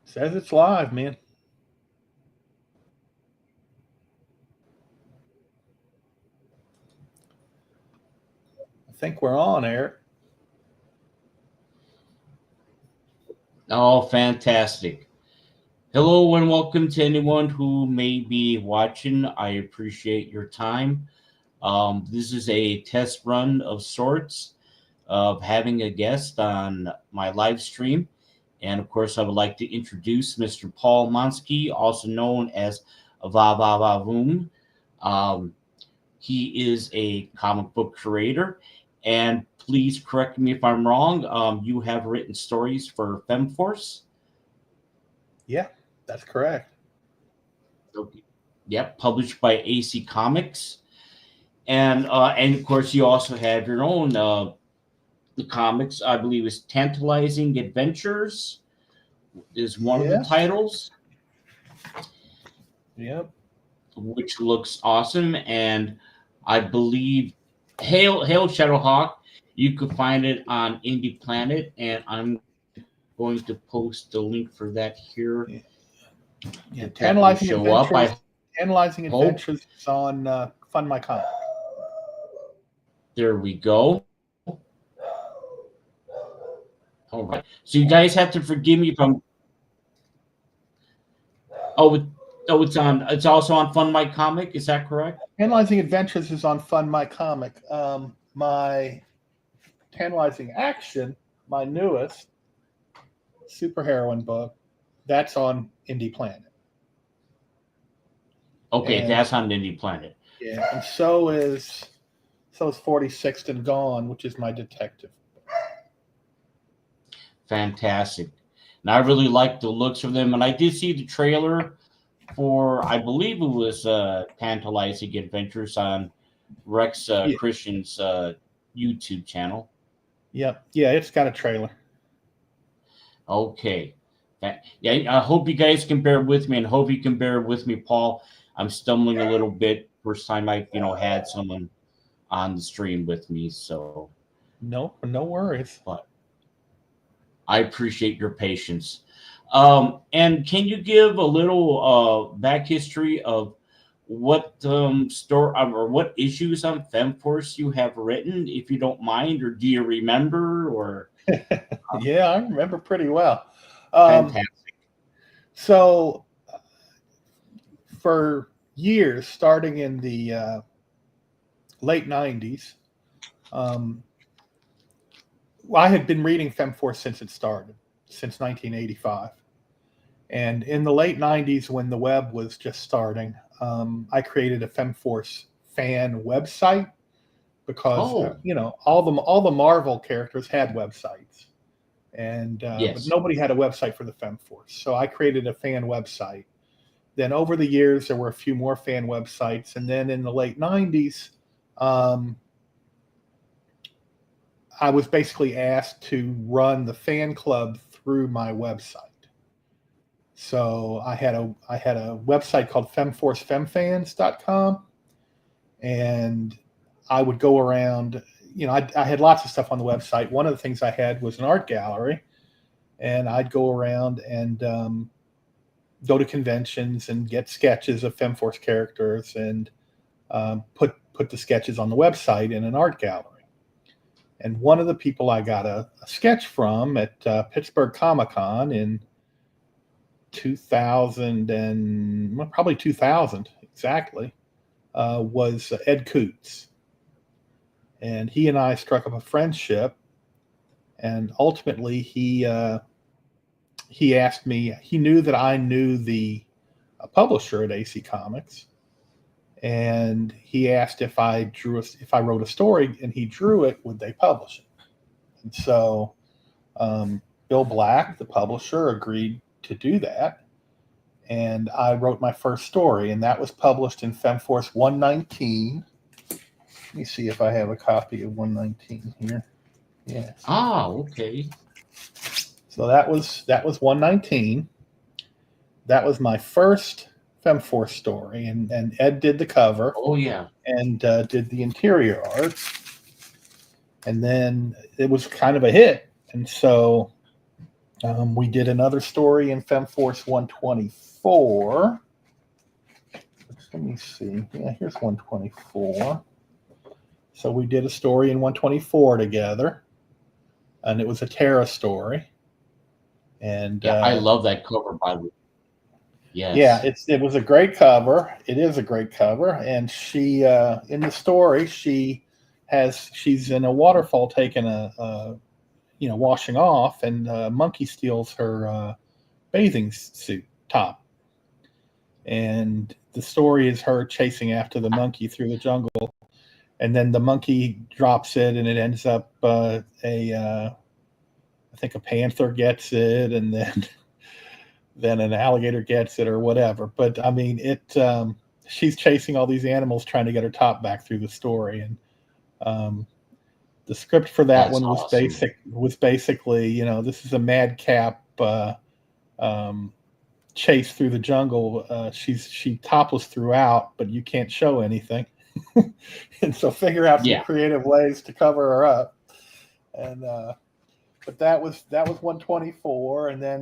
Says it's live, man. I think we're on, Eric. Oh, fantastic. Hello and welcome to anyone who may be watching. I appreciate your time. This is a test run of sorts of having a guest on my live stream. And of course, I would like to introduce Mr. Paul Monsky, also known as VaVaVaVoom. Um, he is a comic book creator. And please correct me if I'm wrong. You have written stories for FemForce. Yeah, that's correct. Okay. Yep, published by AC Comics, and of course you also have your own comics. I believe is Tantalizing Adventures is one of the Yes. titles, Yep. which looks awesome, and I believe Hail Shadowhawk. You could find it on Indie Planet, and I'm going to post the link for that here. Yeah. That will Tantalizing show up. Adventures. I Tantalizing hope. Adventures is on Fund My Comic. There we go. All right. So you guys have to forgive me if I'm. Oh, it's on. It's also on Fun My Comic. Is that correct? Tantalizing Adventures is on Fund My Comic. My Tantalizing Action, my newest superheroine book, that's on Indie Planet. Okay, And that's on Indie Planet. yeah, and so is 46th and Gone, which is my detective. Fantastic. And I really like the looks of them. And I did see the trailer for, I believe it was Tantalizing Adventures on Rex Yeah. Christian's YouTube channel. Yep. Yeah, it's got a trailer. Okay. Yeah, I hope you guys can bear with me, and hope you can bear with me, Paul. I'm stumbling a little bit. First time I, had someone on the stream with me, so. No worries. But I appreciate your patience. And can you give a little back history of what store or what issues on FemForce you have written, if you don't mind, or do you remember? Or Yeah, I remember pretty well. fantastic. So for years, starting in the late 90s, I had been reading FemForce since it started, since 1985. And in the late 90s, when the web was just starting, I created a FemForce fan website because, Oh, all the Marvel characters had websites. And but yes. nobody had a website for the FemForce. So I created a fan website. Then over the years, there were a few more fan websites. And then in the late 90s, I was basically asked to run the fan club through my website. So I had a website called femforcefemfans.com, and I would go around. I had lots of stuff on the website. One of the things I had was an art gallery, and I'd go around and go to conventions and get sketches of FemForce characters and put the sketches on the website in an art gallery. And one of the people I got a sketch from at Pittsburgh Comic-Con in 2000 and probably 2000 exactly was Ed Coots. And he and I struck up a friendship. And ultimately, he asked me. He knew that I knew the publisher at AC Comics, and he asked if I wrote a story and he drew it, would they publish it? And so Bill Black, the publisher, agreed to do that, and I wrote my first story, and that was published in FemForce 119. Let me see if I have a copy of 119 here. Yes. Okay. So that was 119. That was my first FemForce story, and Ed did the cover. Oh, yeah. And did the interior art. And then it was kind of a hit. And so We did another story in FemForce 124. Let me see. Yeah, here's 124. So we did a story in 124 together, and it was a Terra story. And Yeah, I love that cover, by the way. yeah, Yes. it was a great cover. It is a great cover, and she in the story she's in a waterfall taking a washing off, and a monkey steals her bathing suit top, and the story is her chasing after the monkey through the jungle, and then the monkey drops it, and it ends up I think a panther gets it, and then then an alligator gets it or whatever. But I mean, she's chasing all these animals trying to get her top back through the story, and um, the script for that That's one was awesome. basically, this is a madcap um, chase through the jungle. She topless throughout, but you can't show anything, and so figure out some Yeah. creative ways to cover her up. And but that was 124, and then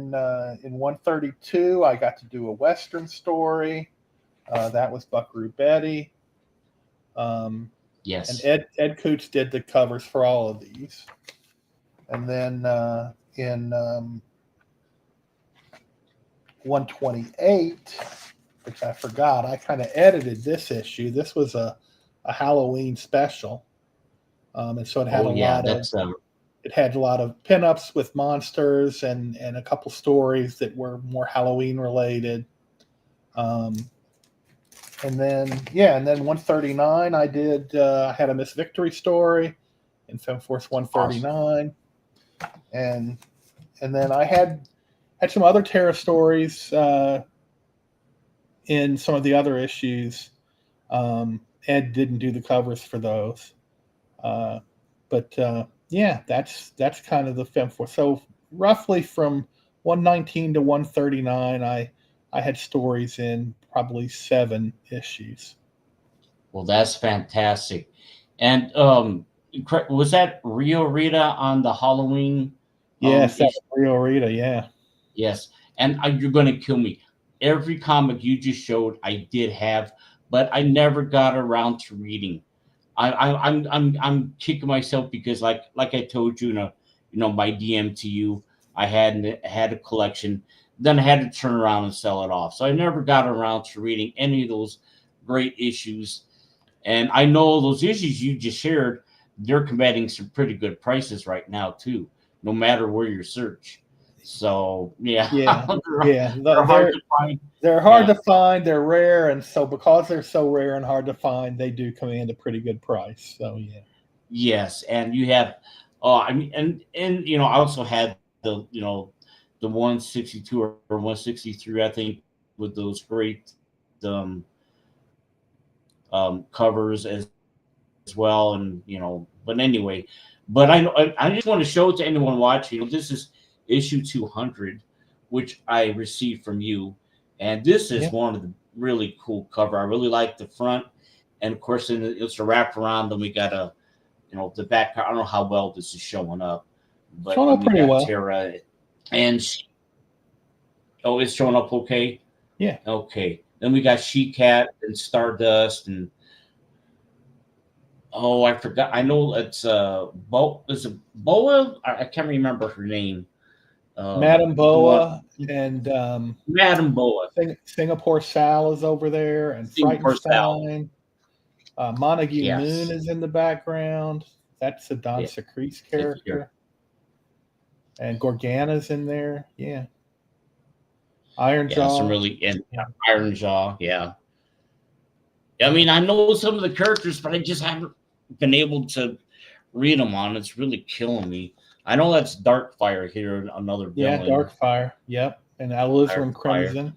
in 132 I got to do a Western story. That was Buckaroo Betty. And Yes. Ed Coots did the covers for all of these. And then in 128, which I forgot, I kind of edited this issue. This was a Halloween special, and so Oh yeah, that's it had a lot of pinups with monsters and a couple stories that were more Halloween related. Um, and then 139 I had a Miss Victory story in FemForce awesome. 139, and then I had some other Terra stories in some of the other issues. Ed didn't do the covers for those, uh, but yeah, that's kind of the FemForce. So roughly from 119 to 139, I had stories in probably 7 issues. Well, that's fantastic. And was that Rio Rita on the Halloween Yes, that issue? was Rio Rita. Yeah. Yes. And you're going to kill me. Every comic you just showed, I did have, but I never got around to reading. I'm kicking myself because like I told you, my DM to you, I had a collection. Then I had to turn around and sell it off. So I never got around to reading any of those great issues. And I know those issues you just shared, they're commanding some pretty good prices right now too, no matter where you search. So yeah, Yeah, yeah. they're hard to find. They're hard Yeah. to find. They're rare, and so because they're so rare and hard to find, they do command a pretty good price. So yeah. Yes, and you have, I mean, and I also had the 162 or 163, I think, with those great um, covers as well, and but anyway, but I just want to show it to anyone watching. This is issue 200, which I received from you, and this is Yeah. one of the really cool cover. I really like the front, and of course, it's a wrap around. Then we got the back. I don't know how well this is showing up, but Showing then up we pretty got well. Tara, and it's showing up okay. Yeah. Okay, then we got She Cat and Stardust and oh, I forgot. I know it's is it Boa? I can't remember her name. Madame The one Boa and Madam Boa, Singapore Sal is over there, and Singapore Sal. Frightenstein. Montague Moon Yes, is in the background. That's a Don yeah, Secrete it's here. character. And Gorgana's in there. Yeah. Iron Yeah, some Jaw. really and Yeah. Iron Jaw. Yeah, I Yeah. mean I know some of the characters, but I just haven't been able to read them on. It's really killing me. I know that's Darkfire here, another Yeah. villain. Darkfire. Yep. And Alizarin Darkfire. Crimson.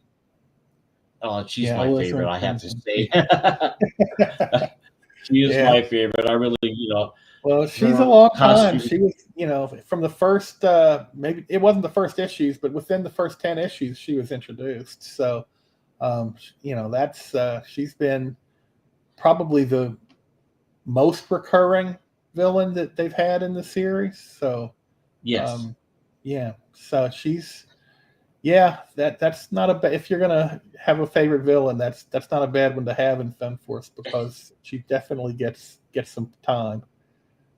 Oh, she's Yeah. my favorite. Alizarin I have to Crimson. say, she is Yeah. my favorite. I really, Well, she's a her long time. costume. She was, from the first, maybe it wasn't the first issues, but within the first 10 issues, she was introduced. So, that's, she's been probably the most recurring villain that they've had in the series. So, Yes. um, Yeah. So that's not a bad. If you're gonna have a favorite villain, that's not a bad one to have in FemForce because she definitely gets some time.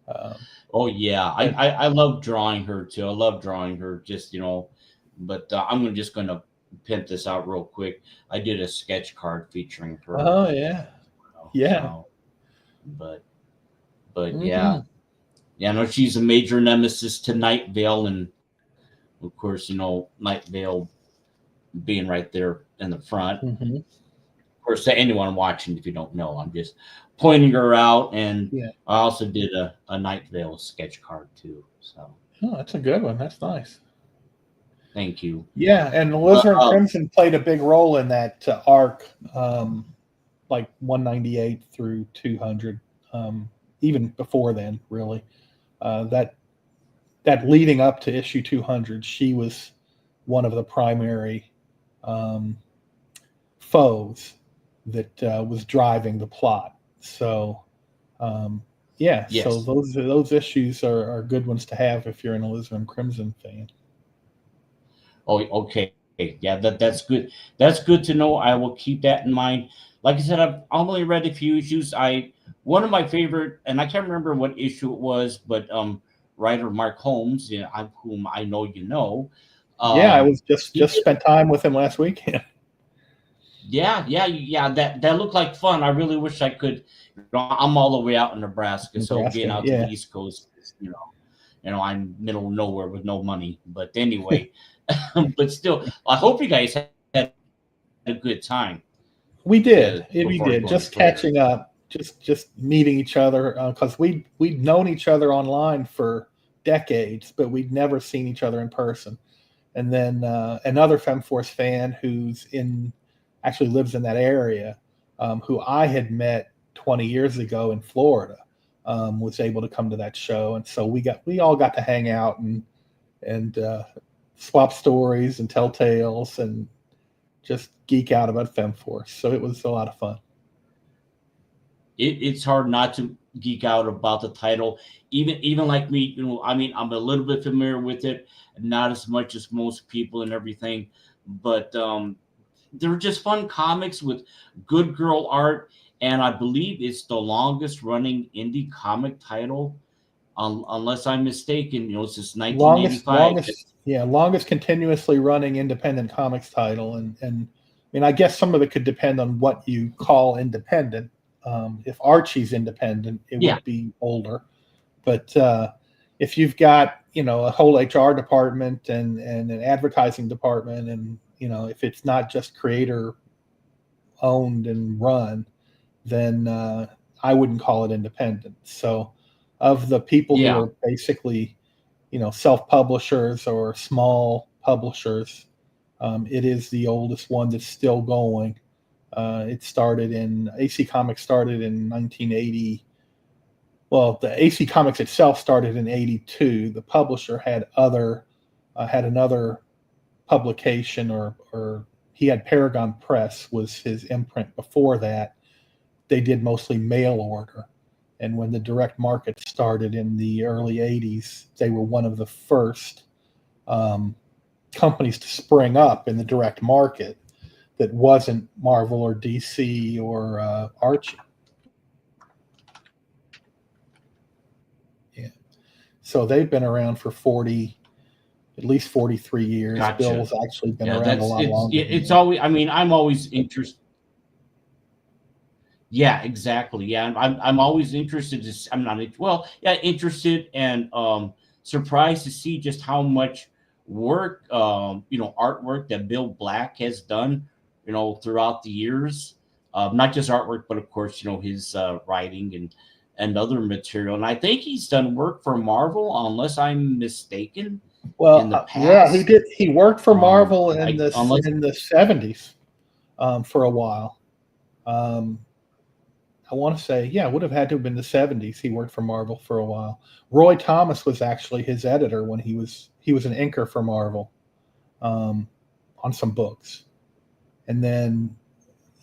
Um, Oh yeah, and I love drawing her too. I love drawing her. Just but just gonna pimp this out real quick. I did a sketch card featuring her. oh yeah, yeah. So, but yeah, Hmm. yeah. No, she's a major nemesis to Night Vale, and of course, Night Vale being right there in the front. Hmm. Of course, to anyone watching, if you don't know, I'm just pointing her out, and Yeah. I also did a Night Vale sketch card too. So Oh, that's a good one. That's nice. thank you. Yeah, and But Alizarin Crimson played a big role in that arc, like 198 through 200, even before then, really. That leading up to issue 200, she was one of the primary um, foes that was driving the plot. So, um, yeah, so yes. those issues are good ones to have if you're an Alizarin Crimson fan. Oh, okay. Yeah, that's good. That's good to know. I will keep that in mind. Like I said, I've only read a few issues. I One of my favorite, and I can't remember what issue it was, but writer Mark Holmes, whom I know Yeah, I um, was just he just spent time with him last weekend. yeah. That looked like fun. I really wish I could. I'm all the way out in Nebraska, so being Nebraska, out to the yeah. East Coast, I'm middle of nowhere with no money. But anyway, but still, I hope you guys had a good time We did. to We before did. going Just further. catching up, just meeting each other because we'd known each other online for decades, but we'd never seen each other in person. And then another FemForce fan who's in actually lives in that area, who I had met 20 years ago in Florida, was able to come to that show, and so we all got to hang out and swap stories and tell tales and just geek out about FemForce. So it was a lot of fun. It's hard not to geek out about the title, even like me. I mean, I'm a little bit familiar with it, not as much as most people and everything, but they're just fun comics with good girl art, and I believe it's the longest running indie comic title, unless I'm mistaken. Since Longest, 1985. longest, yeah, longest continuously running independent comics title, and I mean, I guess some of it could depend on what you call independent. If Archie's independent, it Yeah, would be older, but if you've got a whole HR department and an advertising department, and if it's not just creator owned and run, then I wouldn't call it independent. So, of the people who yeah. are basically self-publishers or small publishers, it is the oldest one that's still going. It started in AC Comics started in 1980. Well, the AC Comics itself started in 82. The publisher had another publication, or he had Paragon Press was his imprint before that. They did mostly mail order. And when the direct market started in the early 80s, they were one of the first um, companies to spring up in the direct market that wasn't Marvel or DC or Archie. Yeah. So they've been around for at least 43 years. Gotcha. Bill's actually been Yeah, around a that's lot longer than it's that. always. I mean, I'm always interested. Yeah, exactly. Yeah, I'm always interested to. I'm not well, yeah, interested and surprised to see just how much work, artwork that Bill Black has done, throughout the years. Not just artwork, but of course, his writing and other material. And I think he's done work for Marvel, unless I'm mistaken, in Well, the yeah, he past. did. He worked for Marvel in I the unless in the 70s for a while. Um, I want to say, yeah, it would have had to have been the 70s. He worked for Marvel for a while. Roy Thomas was actually his editor when he was an inker for Marvel um, on some books. And then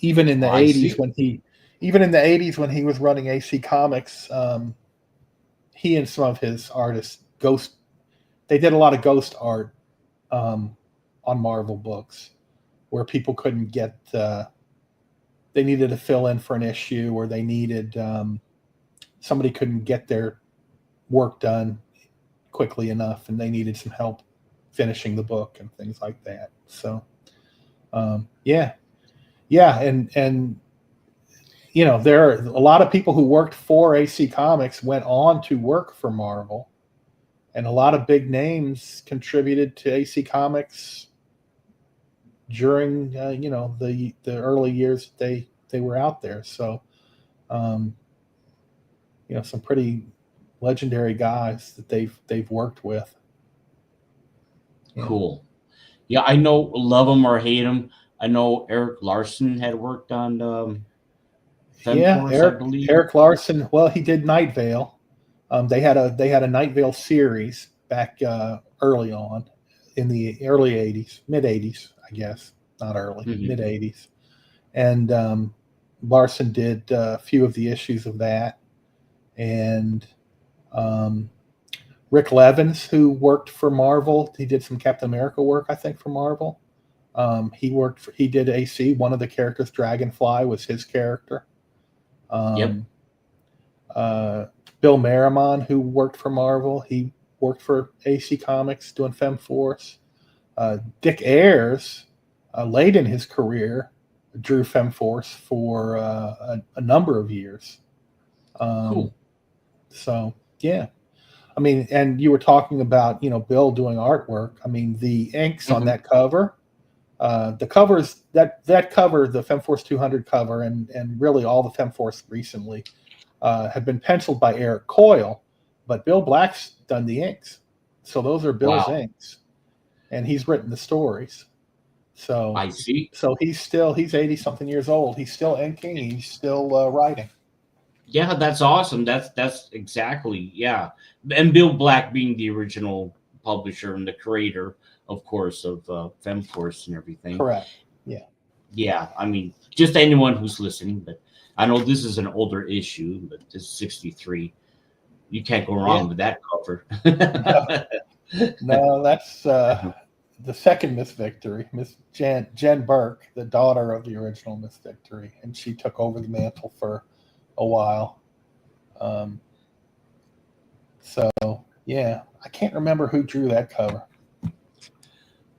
even in oh, the I 80s see. when he even in the 80s when he was running AC Comics, he and some of his artists they did a lot of ghost art on Marvel books where people couldn't get. They needed to fill in for an issue, or they needed somebody couldn't get their work done quickly enough, and they needed some help finishing the book and things like that. So, yeah, and you know, there are a lot of people who worked for AC Comics went on to work for Marvel, and a lot of big names contributed to AC Comics during you know, the early years they were out there. So, you know, some pretty legendary guys that they've worked with. Yeah. Cool. Yeah, I know, love them or hate them. I know Eric Larson had worked on Femforce, I believe. Eric Larson. Well, he did Night Vale. They had a Night Vale series back early on in the early '80s, mid '80s, I guess, not early, mid '80s. And Larson did a few of the issues of that, and Rick Levins, who worked for Marvel, he did some Captain America work, I think, for Marvel. He did AC. One of the characters, Dragonfly, was his character. Yep. Bill Merriman, who worked for Marvel, he worked for AC Comics doing Femforce. Dick Ayers, late in his career, drew Femforce for a number of years. Cool. So, yeah. I mean, and you were talking about, you know, Bill doing artwork. I mean, the inks on that cover, the covers, that cover, the Femforce 200 cover, and really all the Femforce recently have been penciled by Eric Coyle, but Bill Black's done the inks. So those are Bill's inks, and he's written the stories. So I see. So he's 80-something years old. He's still inking. He's still writing. Yeah, that's awesome. That's exactly, yeah. And Bill Black being the original publisher and the creator, of course, of Femforce and everything. Correct. Yeah. Yeah, I mean, just anyone who's listening, but I know this is an older issue, but this is 63. You can't go wrong with that cover. No, that's the second Miss Victory, Miss Jen Burke, the daughter of the original Miss Victory, and she took over the mantle for a while. So yeah, I can't remember who drew that cover.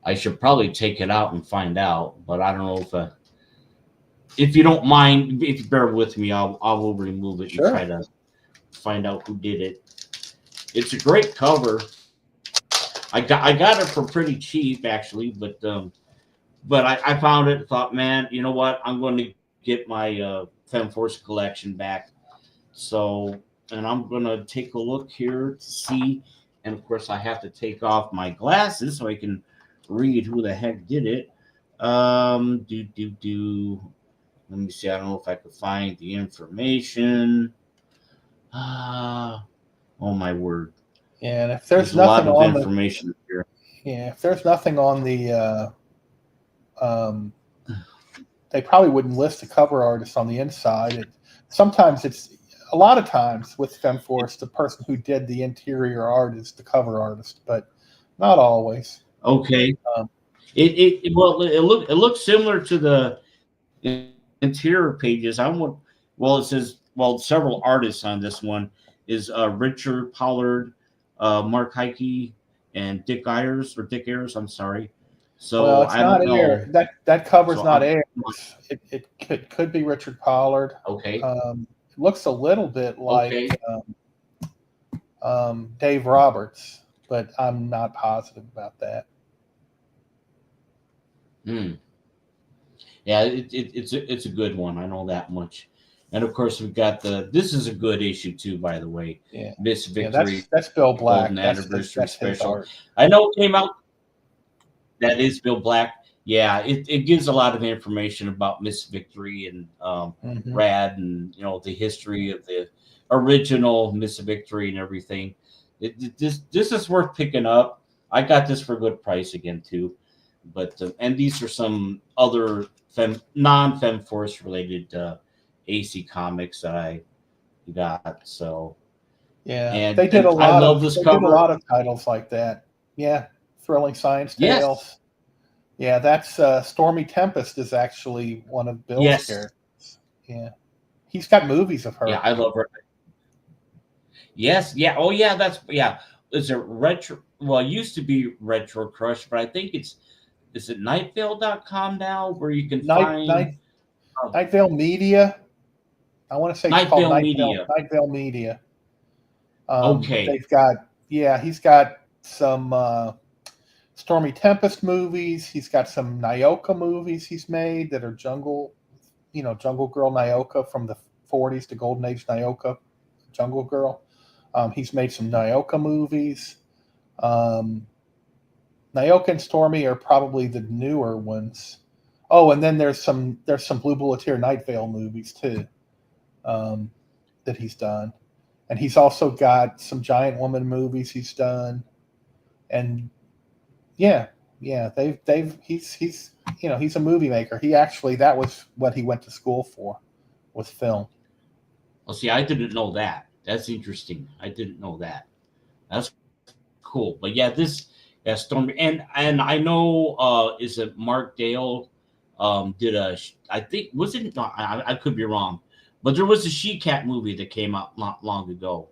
I should probably take it out and find out, but I don't know if you don't mind, if you bear with me, I will remove it and try to find out who did it. It's a great cover. I got it for pretty cheap actually, but I found it and thought, man, you know what? I'm going to get my Femforce collection back. So, and I'm going to take a look here to see. And of course, I have to take off my glasses so I can read who the heck did it. Let me see. I don't know if I could find the information. Oh my word. Yeah, and if there's nothing a lot of information here. Yeah, if there's nothing on the they probably wouldn't list a cover artist on the inside. A lot of times with Femforce, the person who did the interior art is the cover artist, but not always. Okay. It looks similar to the interior pages. It says several artists on this one is Richard Pollard, Mark Heike, and Dick Ayers. I'm sorry. So it's I not don't know. Ayers. That cover's not Ayers. It could be Richard Pollard. Okay. It looks a little bit like Dave Roberts, but I'm not positive about that. Yeah, it's a good one. I know that much. And of course, we've got this is a good issue too, by the way. Yeah. Miss Victory. That's Bill Black. Golden Anniversary Special. Art. I know it came out. That is Bill Black. Yeah, it gives a lot of information about Miss Victory and Rad, and the history of the original Miss Victory and everything. This is worth picking up. I got this for a good price again too. But and these are some other non-Femforce related AC comics that I got. So yeah, and they did a lot. I love this cover. Did a lot of titles like that. Yeah, thrilling science Yes. tales. Yeah, that's Stormy Tempest is actually one of Bill's Yes. characters. Yeah, he's got movies of Yeah, her. I love her. Yes. Yeah. Oh, yeah. That's yeah. Is it retro? Well, it used to be Retro Crush, but I think is it nightvale.com now where you can Night find Night uh, Night Vale Media. I want to say it's Night called Vale Media. Night Vale Media. Okay. They've got he's got some Stormy Tempest movies. He's got some Nyoka movies he's made that are Jungle Girl Nyoka from the 40s, the Golden Age Nyoka, Jungle Girl. He's made some Nyoka movies. Nyoka and Stormy are probably the newer ones. Oh, and then there's some Blue Bulleteer Night Vale movies too um, that he's done, and he's also got some Giant Woman movies he's done, and yeah, he's he's a movie maker. He actually that was what he went to school for, was film. Well, see, I didn't know that. That's interesting. I didn't know that. That's cool. But yeah, Stormy and I know is it Mark Dale did I think was it no, I could be wrong, but there was a She Cat movie that came out not long ago.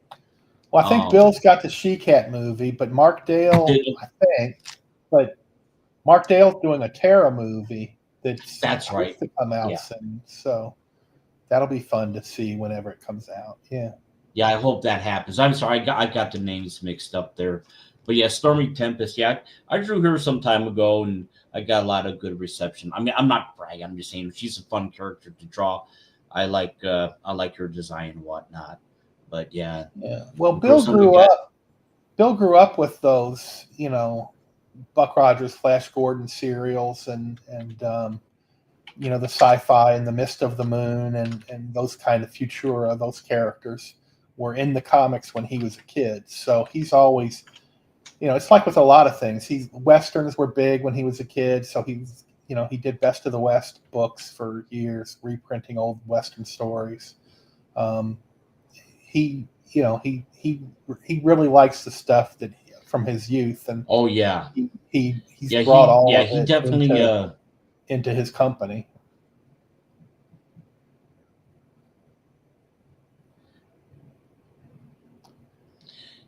Well, I think Bill's got the She Cat movie, but Mark Dale, Did, but Mark Dale's doing a Terra movie that's that's right. supposed to come out Yeah. soon. So that'll be fun to see whenever it comes out. Yeah. Yeah, I hope that happens. I'm sorry, I got the names mixed up there. But yeah, Stormy Tempest. Yeah, I drew her some time ago, and I got a lot of good reception. I mean, I'm not bragging. I'm just saying she's a fun character to draw. I like her design and whatnot. But yeah, Yeah. Well, of course, Bill grew up with those, Buck Rogers, Flash Gordon serials, and the sci-fi and the Mist of the Moon and those kind of Futura. Those characters were in the comics when he was a kid, so he's always, it's like with a lot of things. Westerns were big when he was a kid, so he did Best of the West books for years, reprinting old Western stories. He really likes the stuff that from his youth, and oh yeah, he's brought all of he it definitely into his company.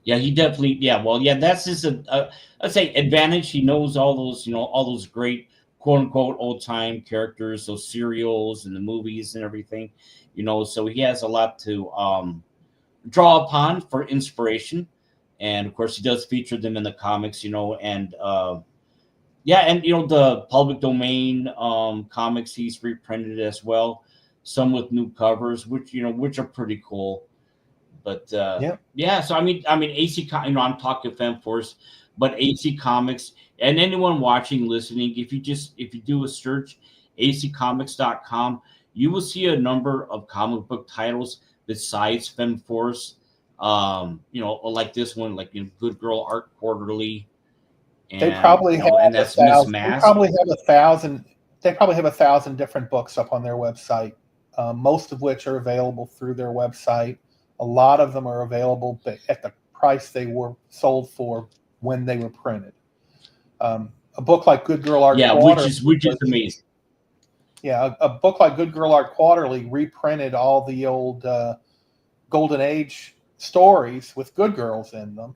yeah, he definitely well that's his I'd say advantage. He knows all those great quote unquote old time characters, those serials and the movies and everything, so he has a lot to draw upon for inspiration. And of course he does feature them in the comics, and and the public domain comics he's reprinted as well, some with new covers, which are pretty cool. But so I mean AC, I'm talking FemForce, but AC Comics and anyone watching, listening, if you do a search, accomics.com, you will see a number of comic book titles besides FemForce. Like this one, like Good Girl Art Quarterly, and They probably have and that's Miss They Mask. probably have 1,000. They probably have 1,000 different books up on their website, most of which are available through their website. A lot of them are available at the price they were sold for when they were printed. A book like Good Girl Art Quarterly, which is amazing. Yeah, a book like Good Girl Art Quarterly reprinted all the old Golden Age stories with good girls in them.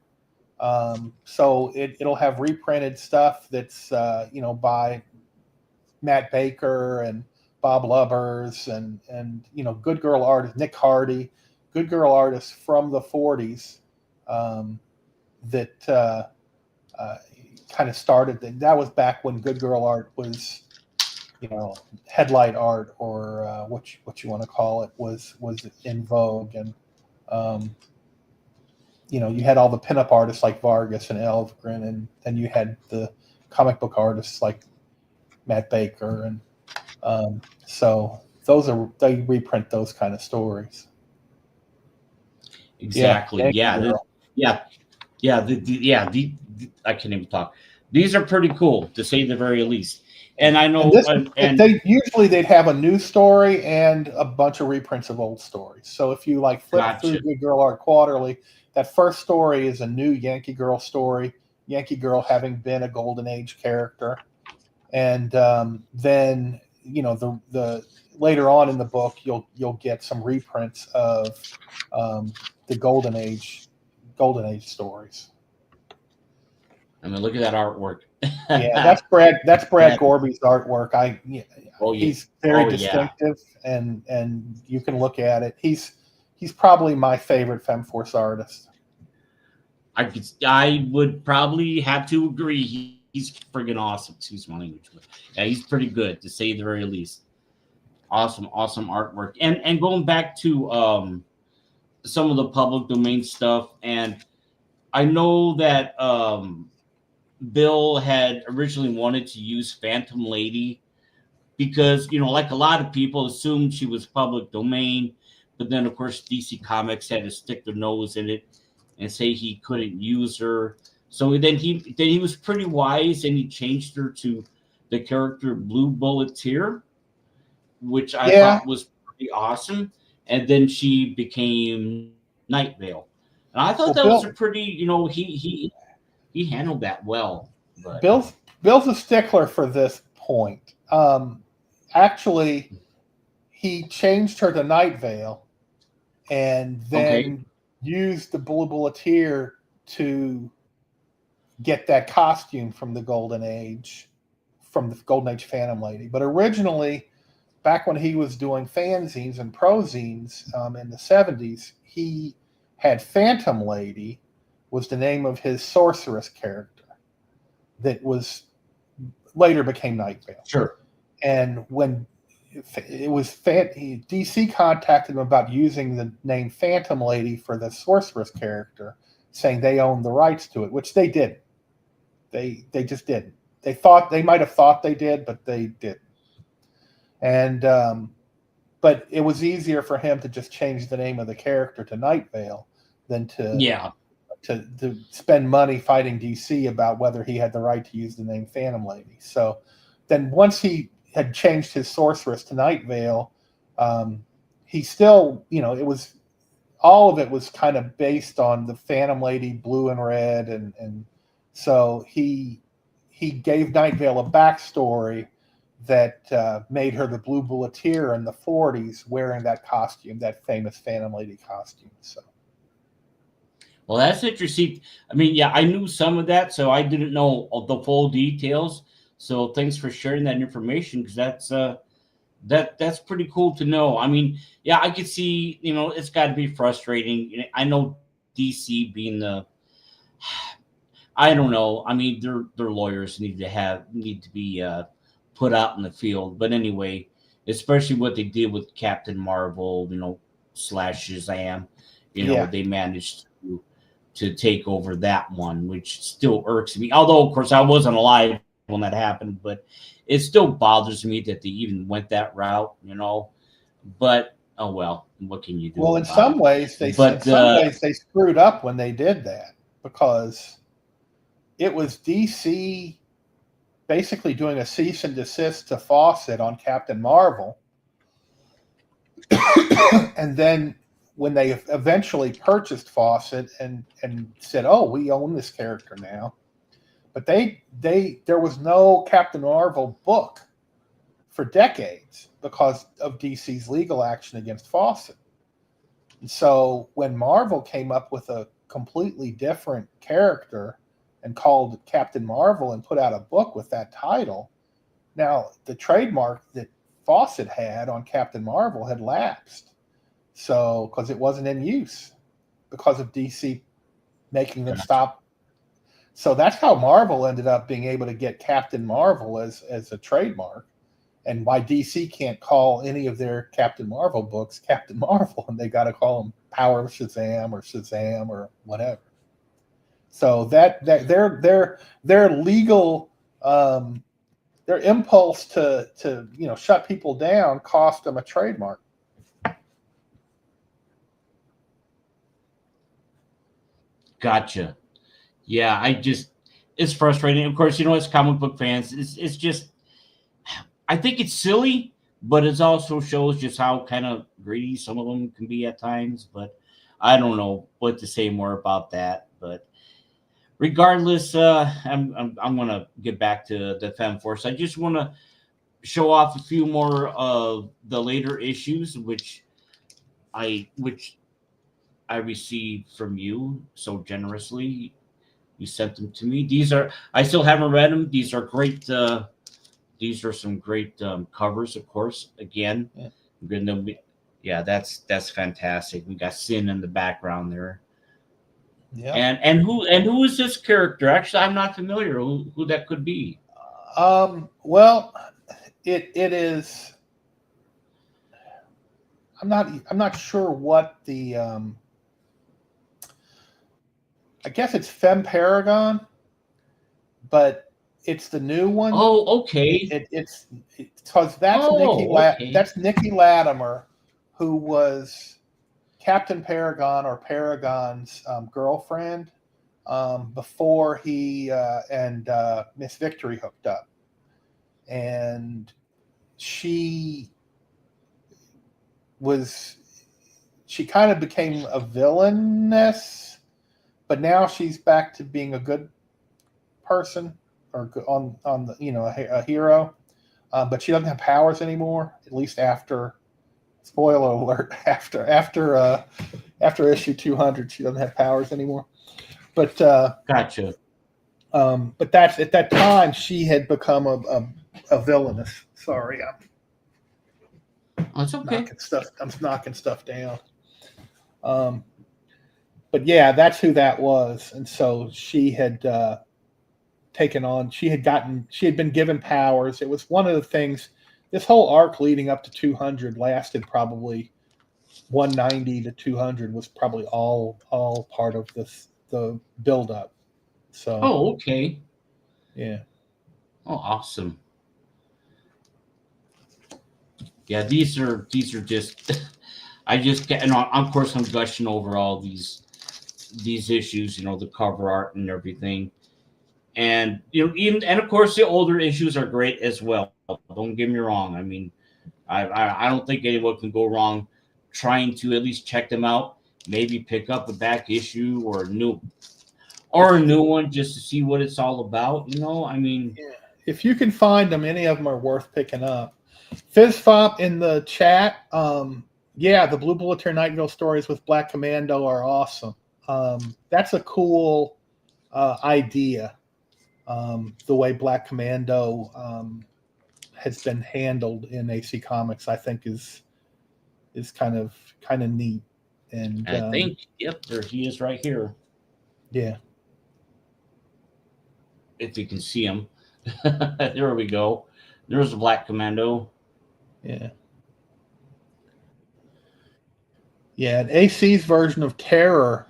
So it'll have reprinted stuff that's by Matt Baker and Bob Lubbers and good girl artist Nick Hardy, good girl artists from the 40s that kind of started. That was back when good girl art was headlight art, or what you want to call it, was in vogue. And you had all the pinup artists like Vargas and Elvgren, and then you had the comic book artists like Matt Baker, and so they reprint those kind of stories. Exactly. I can't even talk. These are pretty cool, to say the very least. And I know, and they'd have a new story and a bunch of reprints of old stories. So if you flip through Good Girl Art Quarterly, that first story is a new Yankee Girl story, Yankee Girl having been a Golden Age character, and then the later on in the book you'll get some reprints of the Golden Age stories. I mean, look at that artwork. Yeah, that's Brad That- Gorby's artwork. oh yeah, He's very oh yeah. distinctive, and you can look at it. He's probably my favorite Femforce artist. I would probably have to agree. He's friggin' awesome. Excuse my language, but yeah, he's pretty good to say the very least. Awesome artwork. And going back to some of the public domain stuff, and I know that Bill had originally wanted to use Phantom Lady because, like a lot of people assumed she was public domain, but then of course DC Comics had to stick their nose in it and say he couldn't use her. So then he was pretty wise and he changed her to the character Blue Bulleteer, which I thought was pretty awesome. And then she became Night Vale. And I thought that was a pretty, he handled that well. But Bill's a stickler for this point. Actually, he changed her to Night Vale, and then used the Blue Bulleteer to get that costume from the Golden Age Phantom Lady. But originally, back when he was doing fanzines and prozines in the 70s, he had Phantom Lady was the name of his sorceress character that was later became Night Vale. Sure. And when it was DC contacted him about using the name Phantom Lady for the sorceress character, saying they owned the rights to it, which they didn't. They just didn't. They might have thought they did, but they didn't. And but it was easier for him to just change the name of the character to Night Vale than to spend money fighting DC about whether he had the right to use the name Phantom Lady. So then once he had changed his sorceress to Night Vale, he still, it was all of it was kind of based on the Phantom Lady blue and red, and so he gave Night Vale a backstory that made her the Blue Bulleteer in the 40s, wearing that costume, that famous Phantom Lady costume. So. Well, that's interesting. I mean, yeah, I knew some of that, so I didn't know the full details. So thanks for sharing that information, because that's pretty cool to know. I mean, yeah, I could see, it's got to be frustrating. I know DC being I don't know. I mean, their lawyers need to be put out in the field. But anyway, especially what they did with Captain Marvel, / Shazam, they managed to take over that one, which still irks me. Although, of course, I wasn't alive when that happened, but it still bothers me that they even went that route, But oh well, what can you do? Well, in some ways they screwed up when they did that, because it was DC basically doing a cease and desist to Fawcett on Captain Marvel, and then when they eventually purchased Fawcett and said, "Oh, we own this character now," but there was no Captain Marvel book for decades because of DC's legal action against Fawcett. And so when Marvel came up with a completely different character and called Captain Marvel and put out a book with that title, now the trademark that Fawcett had on Captain Marvel had lapsed. So, because it wasn't in use because of DC making them stop. So that's how Marvel ended up being able to get Captain Marvel as a trademark, and why DC can't call any of their Captain Marvel books Captain Marvel, and they got to call them Power of Shazam or whatever. So that their legal their impulse to shut people down cost them a trademark. Gotcha. Yeah, it's frustrating. Of course, as comic book fans, it's just, I think it's silly, but it also shows just how kind of greedy some of them can be at times. But I don't know what to say more about that. But regardless, I'm gonna get back to the Fem Force. I just want to show off a few more of the later issues, which I received from you so generously. You sent them to me. I still haven't read them. These are great. These are some great covers, of course. Again, Yeah. yeah, that's fantastic. We got Sin in the background there. Yeah. And who is this character? Actually, I'm not familiar who that could be. Well, it is. I'm not sure what the. I guess it's Femme Paragon, but it's the new one. Oh, okay. It's because that's Oh, okay. that's Nikki Latimer, who was Captain Paragon or Paragon's girlfriend before he and Miss Victory hooked up, and she was she kind of became a villainess, but now she's back to being a good person or on the a hero, but she doesn't have powers anymore. At least after spoiler alert after issue 200, she doesn't have powers anymore. But Gotcha. but that's at that time she had become a villainous. Sorry, That's okay. I'm knocking stuff down. Um, but yeah, that's who that was, and so she had taken on. She had been given powers. It was one of the things. This whole arc leading up to 200 lasted probably 190 to 200 was probably all part of the build up. So Oh, okay. yeah, Oh, awesome. Yeah, these are just I just get, and of course I'm gushing over all these issues, the cover art and everything. And even, and of course the older issues are great as well. Don't get me wrong. I mean, I don't think anyone can go wrong trying to at least check them out. Maybe pick up a back issue or a new one just to see what it's all about. I mean, yeah. If you can find them, any of them are worth picking up. Fizzfop in the chat. Yeah, the Blue Bulletin Nightville stories with Black Commando are awesome. That's a cool idea. The way Black Commando has been handled in AC Comics, I think is kind of neat. And I think, yep, there he is right here. yeah, If you can see him, there we go. There's the Black Commando. yeah, yeah. And AC's version of Terror,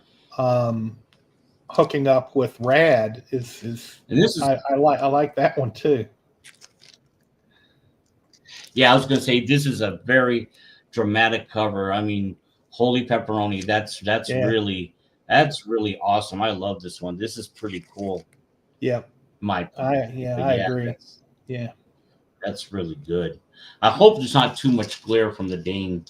hooking up with Rad is And this is, I like that one too. yeah, I was gonna say this is a very dramatic cover. I mean, holy pepperoni, Yeah, that's really awesome. I love this one. This is pretty cool. yeah. My opinion. But I yeah, agree. Yeah, that's really good. I hope there's not too much glare from the Dane.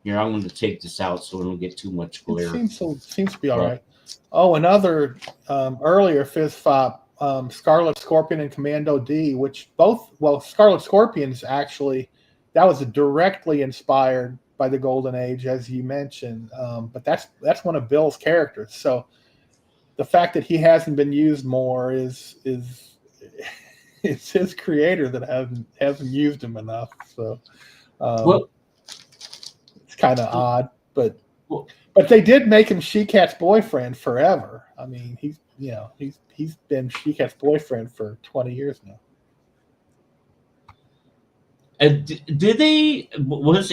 Here, I'm going to take this out so we don't get too much it glare. seems to be all But right. Oh, another earlier Fizzfop, Scarlet Scorpion and Commando D, which Scarlet Scorpion's actually that was directly inspired by the Golden Age, as you mentioned. But that's one of Bill's characters. So the fact that he hasn't been used more is it's his creator that hasn't used him enough. So well, it's kind of odd, but well, they did make him She-Cat's boyfriend forever. I mean, he's been She-Cat's boyfriend for 20 years now. did they was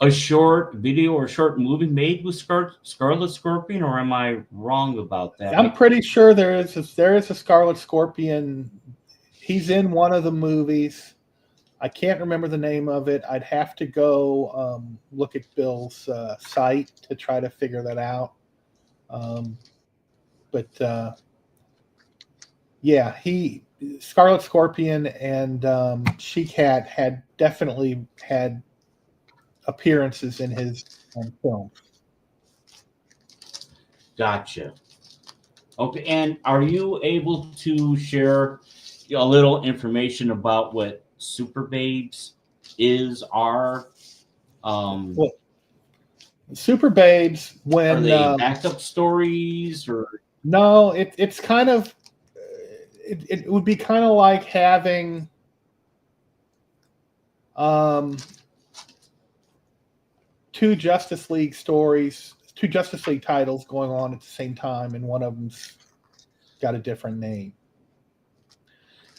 a short video or short movie made with Scarlet Scorpion, or am I wrong about that? I'm pretty sure there is a Scarlet Scorpion. He's in one of the movies. I can't remember the name of it. I'd have to go look at Bill's site to try to figure that out. But yeah, Scarlet Scorpion and She-Cat had definitely had appearances in his film. Gotcha. Okay, and are you able to share a little information about what Super Babes are? Um, Well, Super Babes, are when they backup stories or? no, it's kind of it would be kind of like having um, two Justice League stories, two Justice League titles going on at the same time, and one of them's got a different name.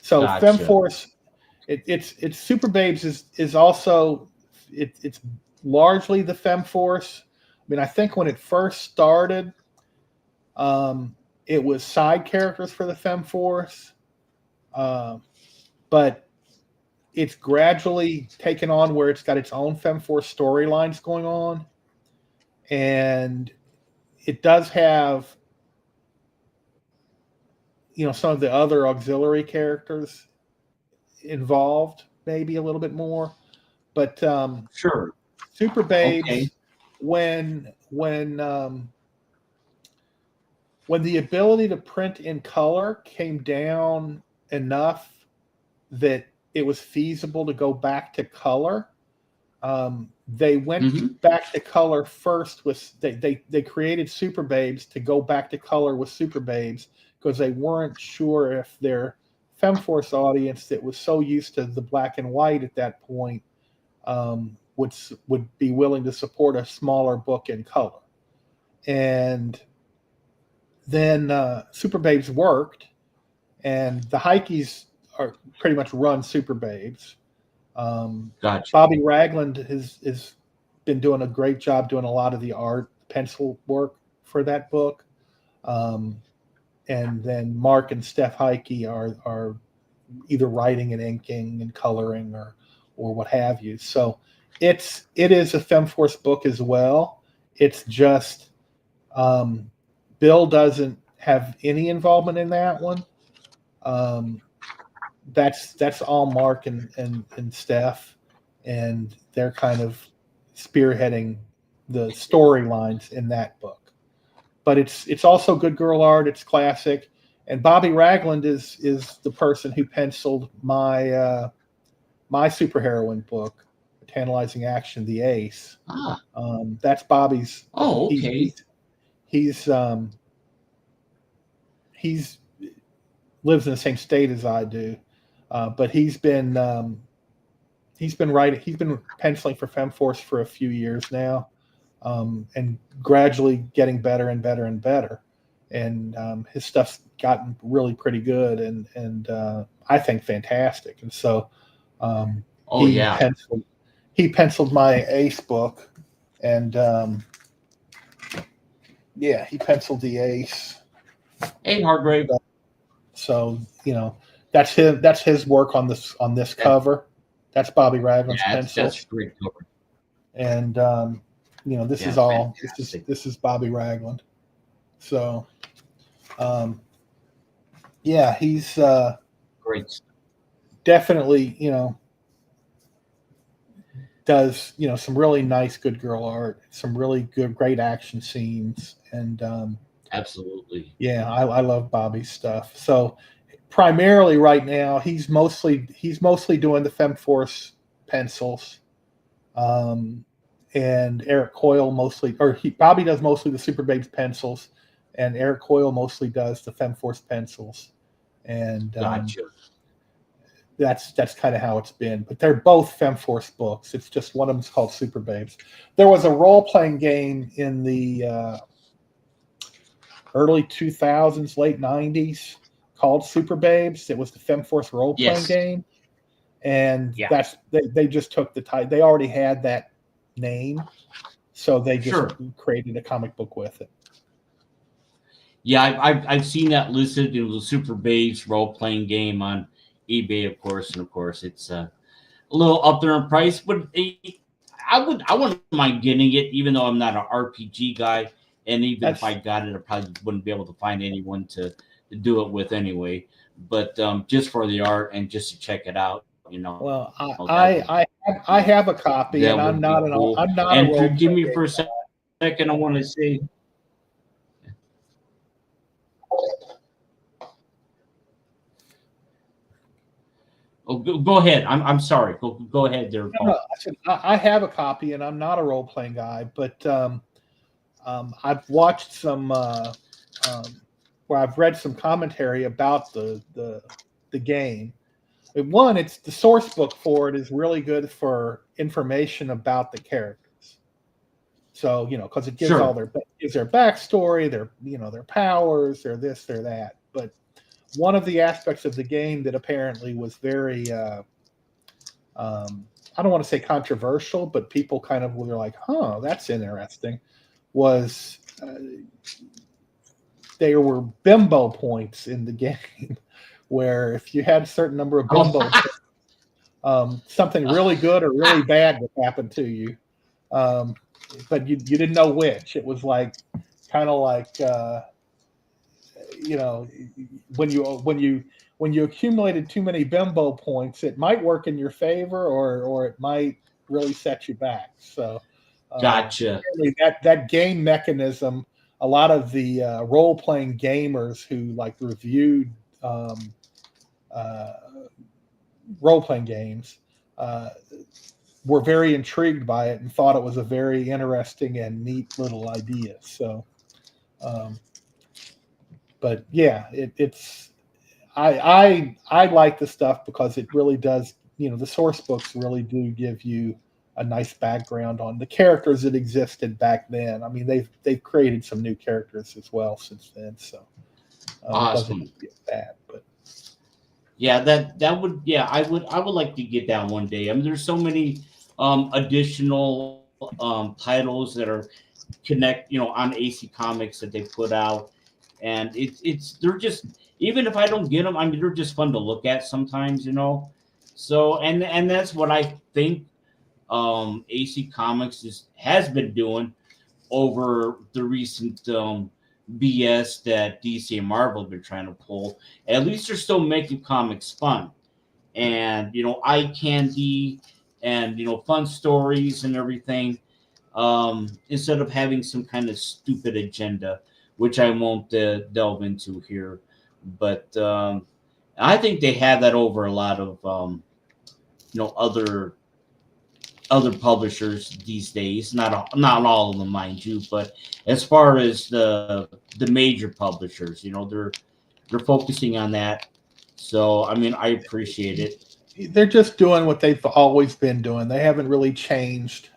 So Gotcha. FemForce, it's Super Babes is also it's largely the FemForce. I mean, I think when it first started, it was side characters for the FemForce, but it's gradually taken on where it's got its own FemForce storylines going on, and it does have some of the other auxiliary characters involved, maybe a little bit more, but Sure. Super Okay. Babes, when the ability to print in color came down enough that it was feasible to go back to color, they Mm-hmm. went back to color first. With they created Super Babes to go back to color with Super Babes because they weren't sure if their FemForce audience that was so used to the black and white at that point would be willing to support a smaller book in color. And then Super Babes worked, and the Heikes are pretty much run Super Babes. Gotcha. Bobby Ragland has been doing a great job doing a lot of the art, pencil work for that book. And then Mark and Steph Heike are either writing and inking and coloring or what have you. So it is a FemForce book as well. It's just Bill doesn't have any involvement in that one. That's all Mark and Steph, and they're kind of spearheading the storylines in that book. But it's also good girl art. It's classic, and Bobby Ragland is the person who penciled my superheroine book, Tantalizing Action, The Ace. Ah. That's Bobby's. Oh, He's okay. he's he's lives in the same state as I do, but he's been writing. He's been penciling for FemForce for a few years now, and gradually getting better and better and better. And his stuff's gotten really pretty good, and I think fantastic. And so Oh yeah. he penciled my Ace book, and yeah, he penciled the Ace. Hey, Hargrave. So that's his work on this cover. That's Bobby Ragland's Yeah, pencil, that's a great cover. and this Yeah, is all fantastic. this is Bobby Ragland. So yeah, he's Great. definitely does some really nice good girl art, some really great action scenes, and Absolutely. yeah, I love Bobby's stuff. So primarily right now, he's mostly doing the FemForce pencils, and Eric Coyle mostly, Bobby does mostly the Super Babes pencils, and Eric Coyle mostly does the FemForce pencils, and Gotcha. that's kind of how it's been. But they're both FemForce books. It's just one of them's called Super Babes. There was a role playing game in the early 2000s, late 90s called Super Babes. It was the FemForce role playing Yes. game, and Yeah. they just took the title. They already had that name, so they just created a comic book with it. Yeah, I've seen that listed in the Super Babes role playing game on eBay, of course, and of course it's a little up there in price, but I wouldn't mind getting it, even though I'm not an RPG guy, and even if I got it, I probably wouldn't be able to find anyone to do it with anyway. But just for the art and just to check it out, Well, I have a copy, and I'm not cool. I'm not And a if you role give me playing for a game second, I want to say, Oh, go ahead. I'm sorry. Go ahead there, No, Paul. I have a copy, and I'm not a role playing guy, but I've watched some where I've read some commentary about the game. One, it's the source book for it is really good for information about the characters. So because it gives Sure. gives their backstory, their powers, their this, their that. But one of the aspects of the game that apparently was very I don't want to say controversial, but people kind of were like, "Huh, that's interesting." Was there were bimbo points in the game where if you had a certain number of bimbo Oh, something really good or really bad would happen to you, but you didn't know which. It was like kind of like you know when you accumulated too many bimbo points, it might work in your favor or it might really set you back. So gotcha. apparently that game mechanism, a lot of the role playing gamers who like reviewed um, uh, role playing games uh, were very intrigued by it and thought it was a very interesting and neat little idea. So, um, but yeah, it's I like the stuff because it really does. The source books really do give you a nice background on the characters that existed back then. I mean, they've created some new characters as well since then. So it doesn't Awesome. get bad, but Yeah, that would, yeah, I would like to get that one day. I mean, there's so many additional titles that are on AC Comics that they put out, and they're just, even if I don't get them, I mean, they're just fun to look at sometimes. So and that's what I think AC Comics has been doing over the recent BS that DC and Marvel have been trying to pull. At least they're still making comics fun, and eye candy, and fun stories and everything. Instead of having some kind of stupid agenda, which I won't delve into here, but I think they have that over a lot of other publishers these days. Not all of them, mind you, but as far as the major publishers, they're focusing on that. So I mean, I appreciate it. they're just doing what they've always been doing. They haven't really changed.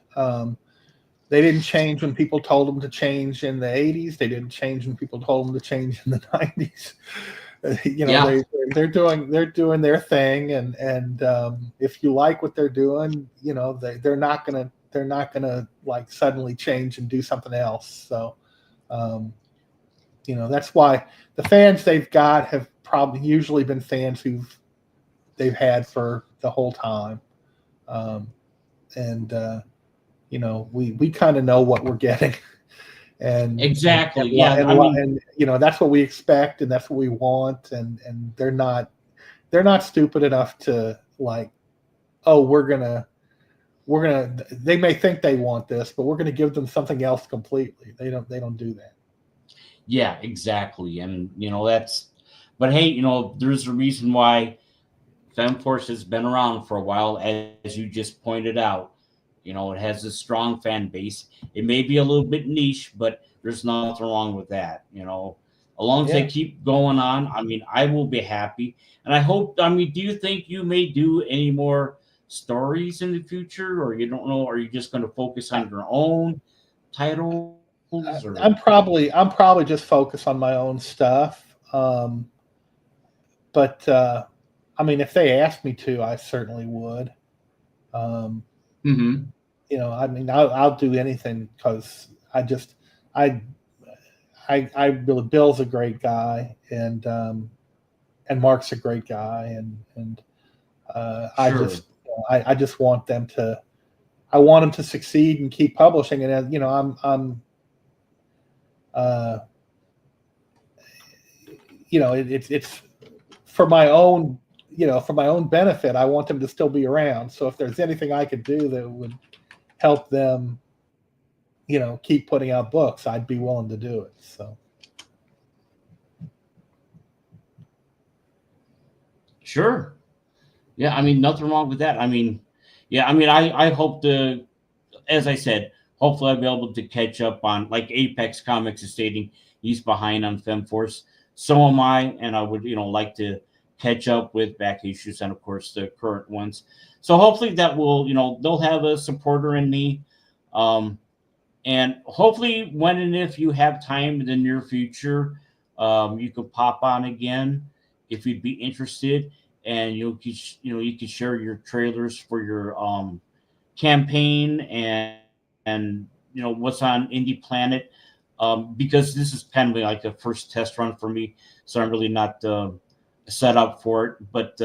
They didn't change when people told them to change in the 80s. They didn't change when people told them to change in the 90s. Yeah, They're doing their thing, and if you like what they're doing, they're not gonna like suddenly change and do something else. So um, that's why the fans they've got have probably usually been fans they've had for the whole time, um, and we kind of know what we're getting. and and exactly. and, Yeah, I mean, and that's what we expect and that's what we want, and they're not stupid enough to like, oh, we're gonna they may think they want this, but we're gonna give them something else completely. They don't do that. yeah, exactly. And that's, but hey, there's a reason why FemForce has been around for a while, as you just pointed out. It has a strong fan base. It may be a little bit niche, but there's nothing wrong with that. As long as they Yeah. keep going on, I mean, I will be happy. And I hope, I mean, do you think you may do any more stories in the future, or you don't know? Are you just going to focus on your own titles, or? I'm probably just focused on my own stuff. But I mean, if they asked me to, I certainly would. Um, Mm-hmm. I mean, I'll do anything because I I really Bill's a great guy, and Mark's a great guy, and I Sure. just I just want them to I want them to succeed and keep publishing, and I'm uh, it's for my own for my own benefit. I want them to still be around. So if there's anything I could do that would help them, keep putting out books, I'd be willing to do it. So Sure. Yeah, I mean, nothing wrong with that. I mean, yeah, I mean, I hope to, as I said, hopefully I'll be able to catch up on, like, Apex Comics is stating he's behind on FemForce. So am I, and I would, like to catch up with back issues and of course the current ones. So hopefully that will, they'll have a supporter in me. Um, and hopefully when and if you have time in the near future, you could pop on again if you'd be interested, and you can share your trailers for your campaign and what's on Indie Planet, because this is kind of like a first test run for me, so I'm really not set up for it. But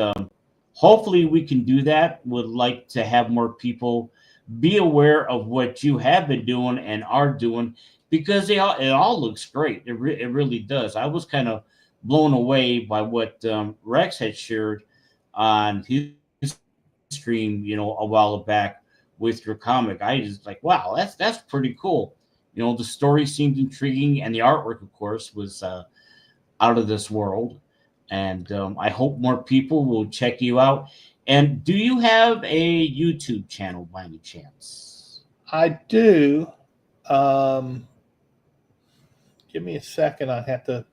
hopefully we can do that. Would like to have more people be aware of what you have been doing and are doing, because it all looks great. It really does. I was kind of blown away by what Rex had shared on his stream, a while back with your comic. I just like, wow, that's pretty cool. The story seemed intriguing, and the artwork, of course, was out of this world. And I hope more people will check you out. And do you have a YouTube channel by any chance? I do. Um, Give me a second. I have to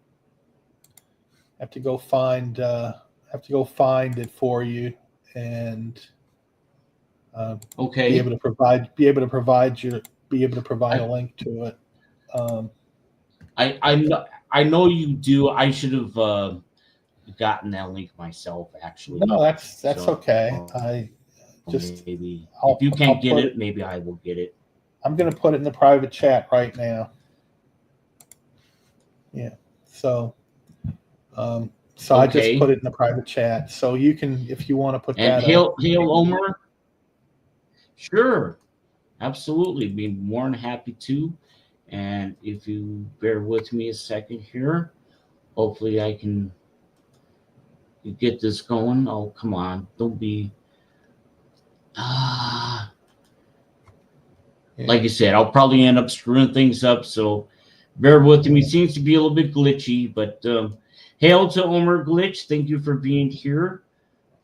go find it for you, and be able Okay. to provide a I link to it. Um, I know you do. I should have gotten that link myself, actually. no, that's So okay. I maybe just if you can't get it, I'll maybe put I it. will get it. I'm going to put it in the private chat right now. Yeah. So I just put Okay. it in the private chat. So you can, if you want to put And that up. hail Omer. Sure. Absolutely. Be more than happy to. And if you bear with me a second here, hopefully I can get this going. Oh, come on. Don't be. Ah, like Yeah. I said, I'll probably end up screwing things up. So bear with me. Yeah. Seems to be a little bit glitchy, but hail to Omer Glitch. Thank you for being here.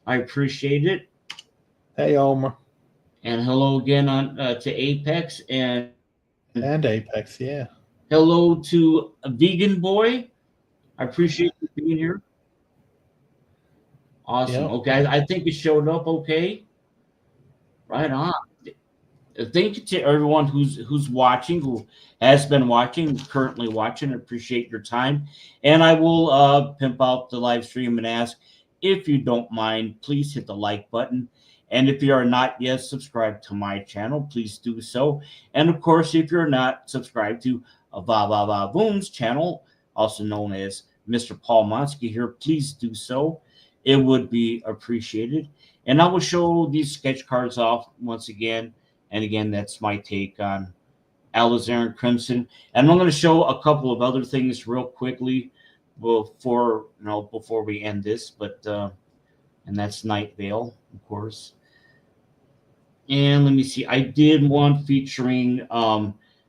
I appreciate it. Hey, Omer. And hello again on to Apex, and And Apex. Yeah. hello to a Vegan Boy. I appreciate you being here. Awesome. Yep. Okay, I think it showed up okay. Right on. Thank you to everyone who's watching, who has been watching, currently watching. I appreciate your time, and I will pimp out the live stream and ask, if you don't mind, please hit the like button, and if you are not yet subscribed to my channel, please do so. And of course, if you're not subscribed to VaVaVaVoom's channel, also known as Mr. Paul Monsky here, please do so. It would be appreciated, and I will show these sketch cards off once again. And again, that's my take on Alizarin Crimson. And I'm going to show a couple of other things real quickly before we end this. But and that's Night Vale, of course. And let me see. I did one featuring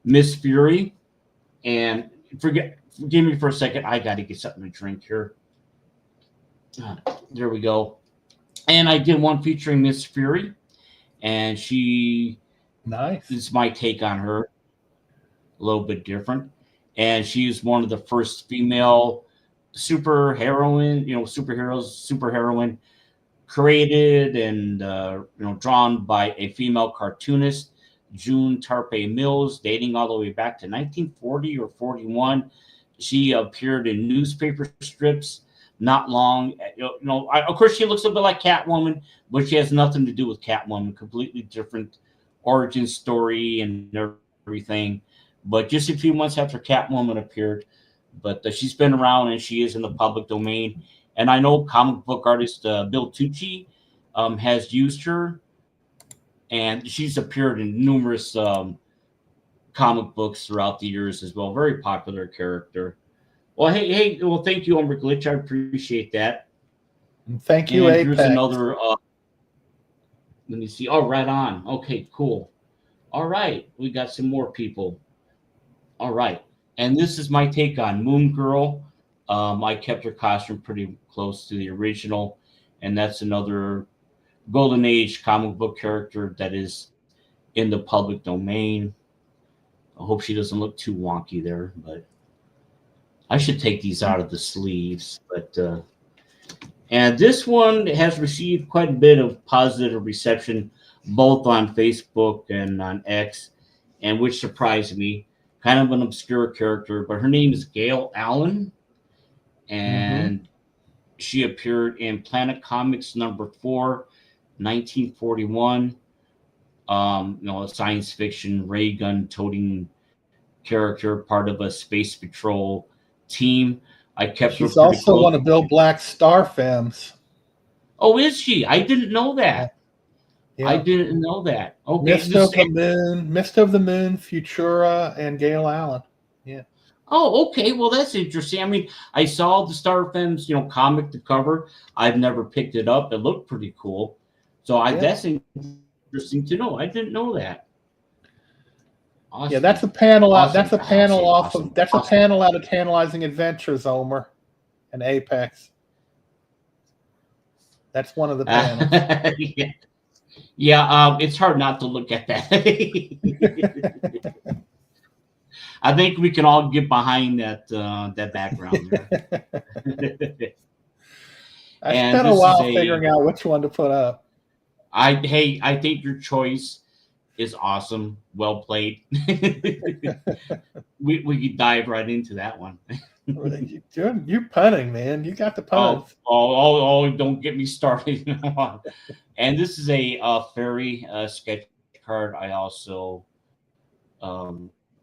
Miss Fury. And forgive me for a second. I got to get something to drink here. There we go. And I did one featuring Miss Fury, and she Nice. this is my take on her, a little bit different. And she's one of the first female super heroine, super heroine created and drawn by a female cartoonist, June Tarpe Mills, dating all the way back to 1940 or 41. She appeared in newspaper strips not long. Of course, she looks a bit like Catwoman, but she has nothing to do with Catwoman. Completely different origin story and everything. But just a few months after Catwoman appeared, but she's been around and she is in the public domain. And I know comic book artist Bill Tucci has used her, and she's appeared in numerous comic books throughout the years as well. Very popular character. Well, well, thank you, Umber Glitch. I appreciate that. And thank you, And here's Apex. another. Let me see. Oh, right on. Okay, cool. All right, we got some more people. All right, and this is my take on Moon Girl. I kept her costume pretty close to the original, and that's another golden age comic book character that is in the public domain. I hope she doesn't look too wonky there, but I should take these out of the sleeves. But and this one has received quite a bit of positive reception, both on Facebook and on X, and which surprised me. Kind of an obscure character, but her name is Gail Allen, Mm-hmm. and she appeared in Planet Comics #4, 1941. A science fiction ray gun toting character, part of a space patrol team. I kept her She's pretty also close. one of Bill Black's star films. Oh, is she? I didn't know Yeah. that. I Yeah. didn't know that. Okay, Mist of the Moon, Futura, and Gail Allen. Yeah. Oh, okay. Well, that's interesting. I mean, I saw the Star Films, comic to cover. I've never picked it up. It looked pretty cool. So Yeah. that's interesting to know. I didn't know that. Awesome. Yeah, that's a panel out. Awesome. That's a I'll panel say off awesome. of. That's a panel out of Tantalizing Adventures, Omer, and Apex. That's one of the panels. Yeah. It's hard not to look at that. I think we can all get behind that background there. I spent a while figuring out which one to put up. I think your choice is awesome. Well played. we could dive right into that one. You're punning, man. You got the puns. Oh, don't get me started. And this is a fairy sketch card I also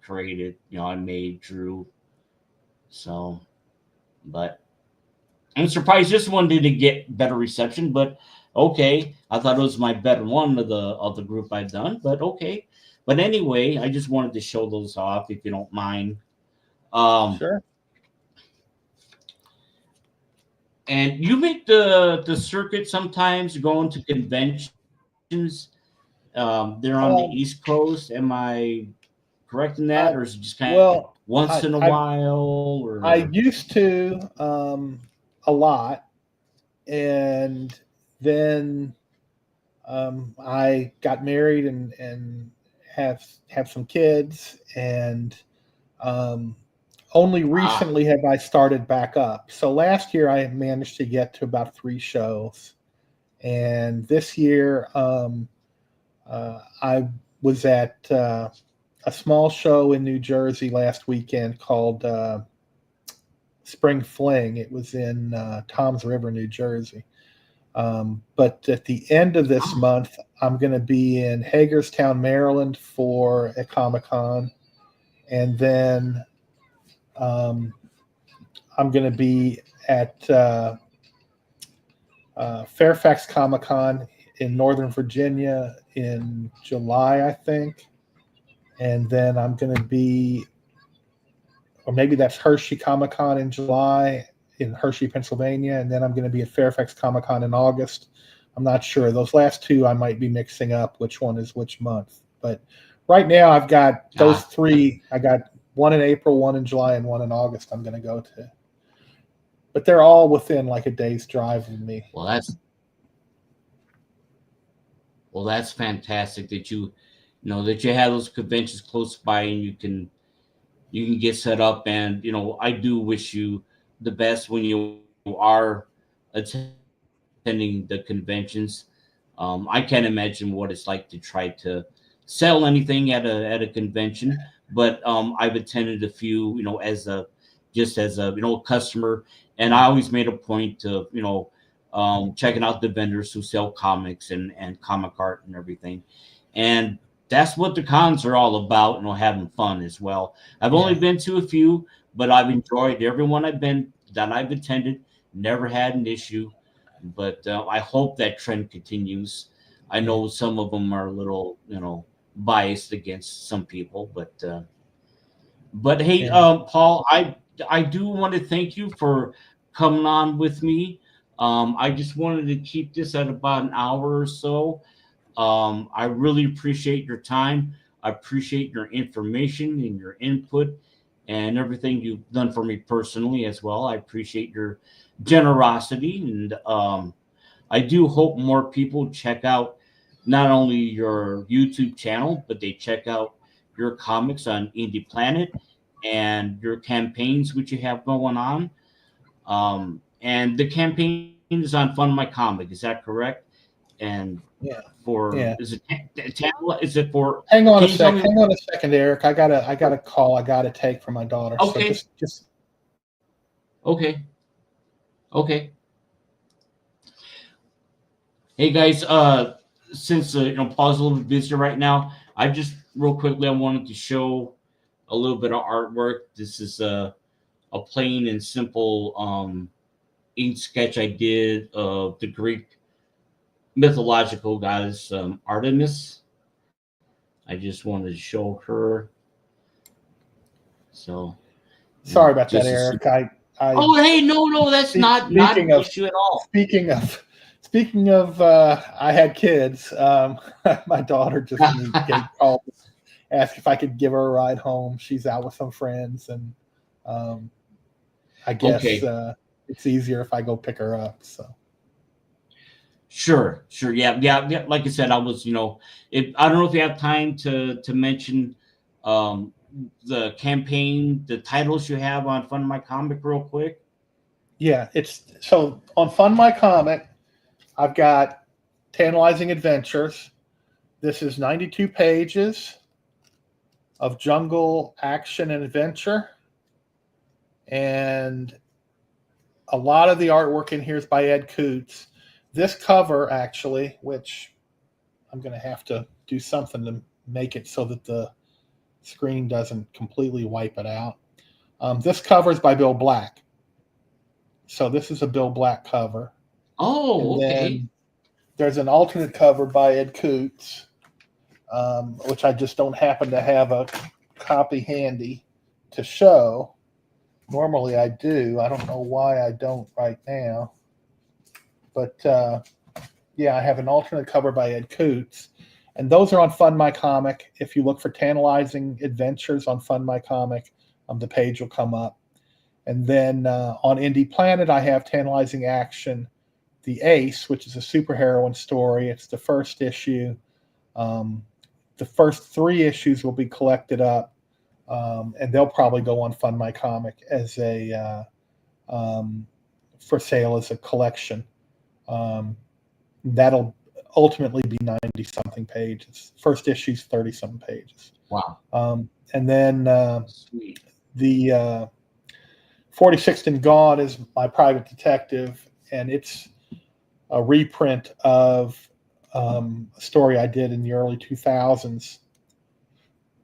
created. I made, drew. So, but I'm surprised this one didn't get better reception, but okay. I thought it was my better one of the group I've done, but okay. But anyway, I just wanted to show those off if you don't mind. Sure. And you make the circuit sometimes going to conventions. They're on the East Coast. Am I correct in that, or is it just kind of once in a while? Or I used to a lot, and then I got married and have some kids, and only recently have I started back up. So last year I managed to get to about 3 shows, and this year I was at a small show in New Jersey last weekend called Spring Fling. It was in Toms River, New Jersey. But at the end of this month, I'm going to be in Hagerstown, Maryland for a Comic-Con. And then I'm going to be at Fairfax Comic-Con in Northern Virginia in July, I think. And then I'm going to be, or maybe that's Hershey Comic-Con in July in Hershey, Pennsylvania. And then I'm going to be at Fairfax Comic-Con in August. I'm not sure. Those last two I might be mixing up which one is which month. But right now I've got those 3. I got one in April, one in July, and one in August I'm going to go to. But they're all within like a day's drive of me. Well, that's fantastic that you have those conventions close by and you can get set up. And I do wish you the best when you are attending the conventions. I can't imagine what it's like to try to sell anything at a convention, but I've attended a few, as a customer, and I always made a point to checking out the vendors who sell comics and comic art and everything, and that's what the cons are all about, having fun as well. I've only been to a few, but I've enjoyed everyone I've attended. Never had an issue, but I hope that trend continues. I know some of them are a little, biased against some people, but hey, Paul, I do want to thank you for coming on with me. I just wanted to keep this at about an hour or so. I really appreciate your time. I appreciate your information and your input and everything you've done for me personally as well. I appreciate your generosity, and I do hope more people check out not only your YouTube channel, but they check out your comics on Indie Planet and your campaigns which you have going on. And the campaign is on Fund My Comic, is that correct? And Yeah, for yeah. is it for? Hang on Can a you tell sec. me? Hang on a second, Eric. I got a call I got to take from my daughter. So Okay, just okay, okay. Hey guys, since Paul's a little bit busy right now, I just real quickly I wanted to show a little bit of artwork. This is a plain and simple ink sketch I did of the Greek mythological goddess Artemis. I just wanted to show her. So, sorry about that, just as Eric. I oh hey, no, that's not an speaking of issue at all. speaking of speaking of I had kids. My daughter just gave called, asked if I could give her a ride home. She's out with some friends, and um, I guess Okay, it's easier if I go pick her up. So sure, yeah. Like I said, I was, if I don't know if you have time to mention um the campaign, the titles you have on Fund My Comic, real quick. yeah, it's so on Fund My Comic. I've got Tantalizing Adventures. This is 92 pages of jungle action and adventure. And a lot of the artwork in here is by Ed Coots. This cover, actually, which I'm going to have to do something to make it so that the screen doesn't completely wipe it out. This cover is by Bill Black. So this is a Bill Black cover. And Oh, okay. then there's an alternate cover by Ed Coots, which I just don't happen to have a copy handy to show. Normally I do. I don't know why I don't right now. But yeah, I have an alternate cover by Ed Coots. And those are on Fund My Comic. If you look for Tantalizing Adventures on Fund My Comic, the page will come up. And then on Indie Planet, I have Tantalizing Action, The Ace, which is a superheroine story. It's the first issue. The first 3 issues will be collected up, and they'll probably go on Fund My Comic as a for sale as a collection. That'll ultimately be 90 something pages. First issue's 30 something pages. Wow. And then Sweet. the 46th and Gone is my private detective, and it's a reprint of a story I did in the early 2000s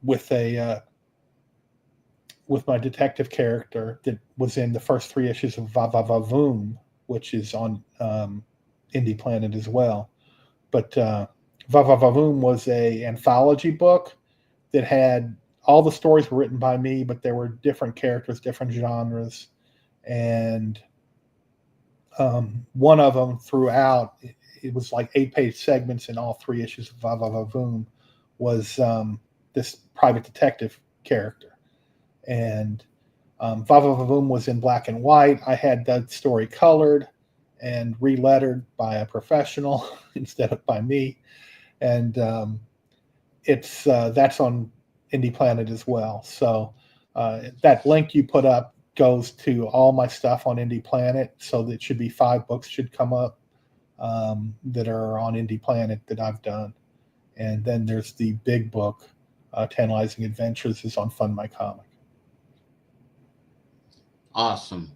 with a with my detective character that was in the first 3 issues of VaVaVaVoom, which is on Indie Planet as well. But VaVaVaVoom was a anthology book that had all the stories were written by me, but there were different characters, different genres, and one of them throughout, it was like 8-page segments in all 3 issues of VaVaVaVoom, was this private detective character. And VaVaVaVoom was in black and white. I had that story colored and relettered by a professional instead of by me. And it's that's on Indie Planet as well. So that link you put up goes to all my stuff on Indie Planet. So that should be 5 books should come up that are on Indie Planet that I've done. And then there's the big book, Tantalizing Adventures, is on Fund My Comic. Awesome.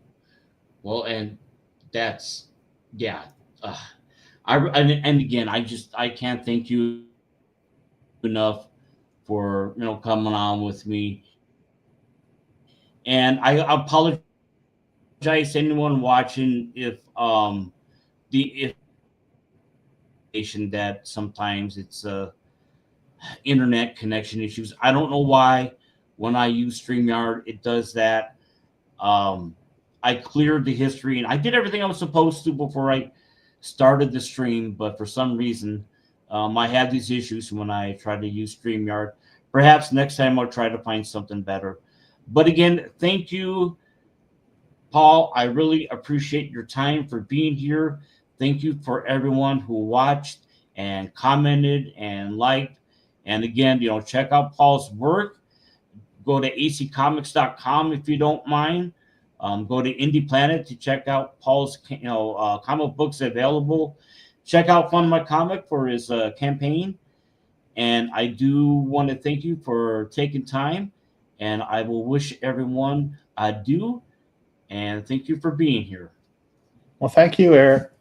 Well, and that's yeah. And again, I can't thank you enough for coming on with me. And I apologize to anyone watching if the that sometimes it's internet connection issues. I don't know why when I use StreamYard it does that. I cleared the history and I did everything I was supposed to before I started the stream, but for some reason I had these issues when I tried to use StreamYard. Perhaps next time I'll try to find something better. But again, thank you, Paul. I really appreciate your time for being here. Thank you for everyone who watched and commented and liked. And again, check out Paul's work. Go to accomics.com if you don't mind. Go to Indie Planet to check out Paul's comic books available. Check out Fund My Comic for his campaign. And I do want to thank you for taking time. And I will wish everyone adieu. And thank you for being here. Well, thank you, Eric.